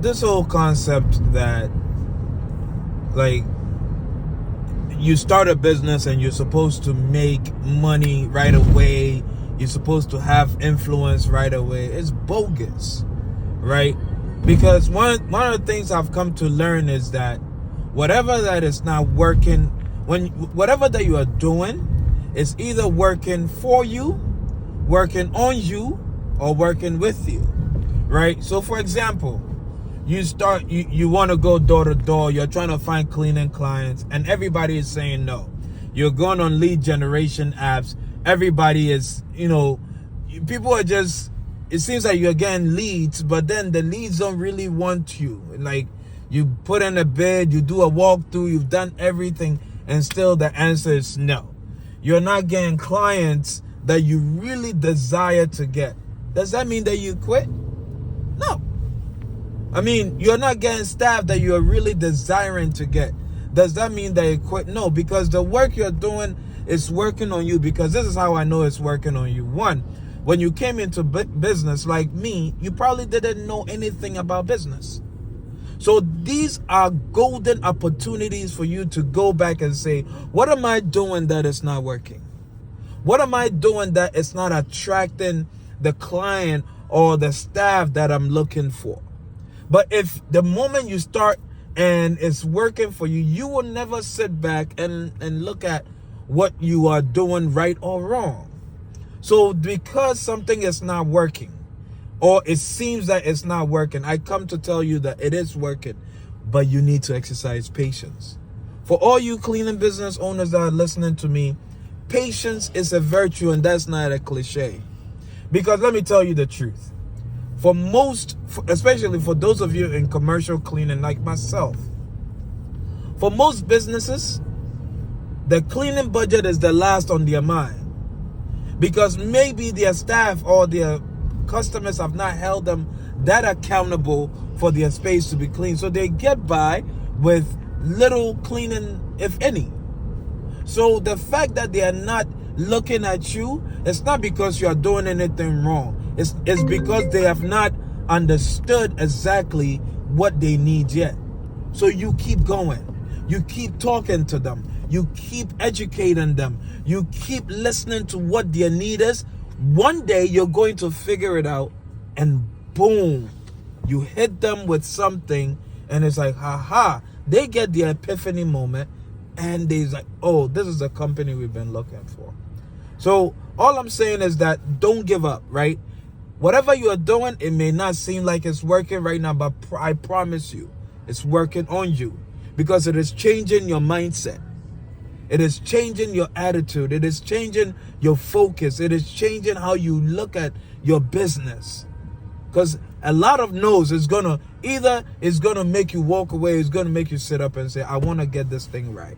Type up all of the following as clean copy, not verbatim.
this whole concept that, like, you start a business and you're supposed to make money right away, you're supposed to have influence right away, it's bogus, right? Because one of the things I've come to learn is that whatever that is not working, whatever that you are doing is either working for you, working on you, or working with you, right? So for example, you want to go door to door, you're trying to find cleaning clients, and everybody is saying no. You're going on lead generation apps, everybody is, people are just, it seems like you're getting leads, but then the leads don't really want you. Like, you put in a bid, you do a walkthrough, you've done everything, and still the answer is no. You're not getting clients that you really desire to get. Does that mean that you quit? No. I mean, you're not getting staff that you're really desiring to get. Does that mean that you quit? No, because the work you're doing is working on you, because this is how I know it's working on you. One, when you came into business like me, you probably didn't know anything about business. So these are golden opportunities for you to go back and say, what am I doing that is not working? What am I doing that is not attracting the client or the staff that I'm looking for? But if the moment you start and it's working for you, you will never sit back and look at what you are doing right or wrong. So because something is not working, or it seems that it's not working, I come to tell you that it is working, but you need to exercise patience. For all you cleaning business owners that are listening to me, patience is a virtue, and that's not a cliche. Because let me tell you the truth. For most, especially for those of you in commercial cleaning like myself, for most businesses, the cleaning budget is the last on their mind. Because maybe their staff or their customers have not held them that accountable for their space to be clean. So they get by with little cleaning, if any. So the fact that they are not looking at you, it's not because you are doing anything wrong. It's because they have not understood exactly what they need yet. So you keep going. You keep talking to them. You keep educating them. You keep listening to what their need is. One day you're going to figure it out, and boom, you hit them with something, and it's like, haha, they get the epiphany moment, and they're like, oh, this is the company we've been looking for. So all I'm saying is that don't give up, right? Whatever you are doing, it may not seem like it's working right now, but I promise you, it's working on you, because it is changing your mindset. It is changing your attitude. It is changing your focus. It is changing how you look at your business. Because a lot of no's is gonna make you walk away, it's gonna make you sit up and say, I want to get this thing right.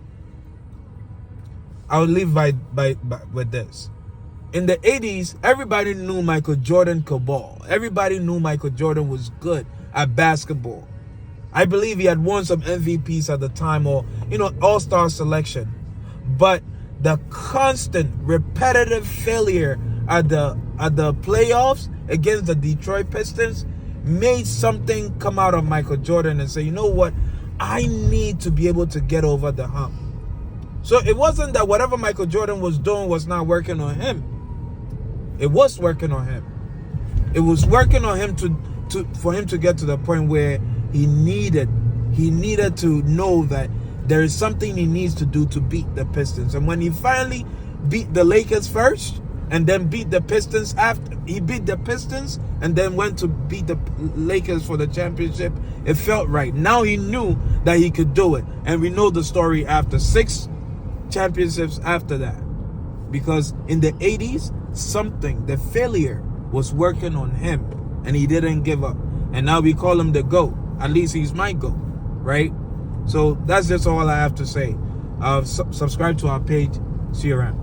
I'll leave with this. In the 80s, everybody knew Michael Jordan could ball. Everybody knew Michael Jordan was good at basketball. I believe he had won some MVPs at the time, or all-star selection. But the constant, repetitive failure at the playoffs against the Detroit Pistons made something come out of Michael Jordan and say, you know what? I need to be able to get over the hump. So it wasn't that whatever Michael Jordan was doing was not working on him. It was working on him. It was working on him for him to get to the point where he needed to know that there is something he needs to do to beat the Pistons. And when he finally beat the Lakers first, and then beat the Pistons after, he beat the Pistons and then went to beat the Lakers for the championship, it felt right. Now he knew that he could do it. And we know the story after 6 championships after that. Because in the 80s, the failure was working on him, and he didn't give up. And now we call him the GOAT. At least he's my GOAT, right? So that's just all I have to say. Subscribe to our page. See you around.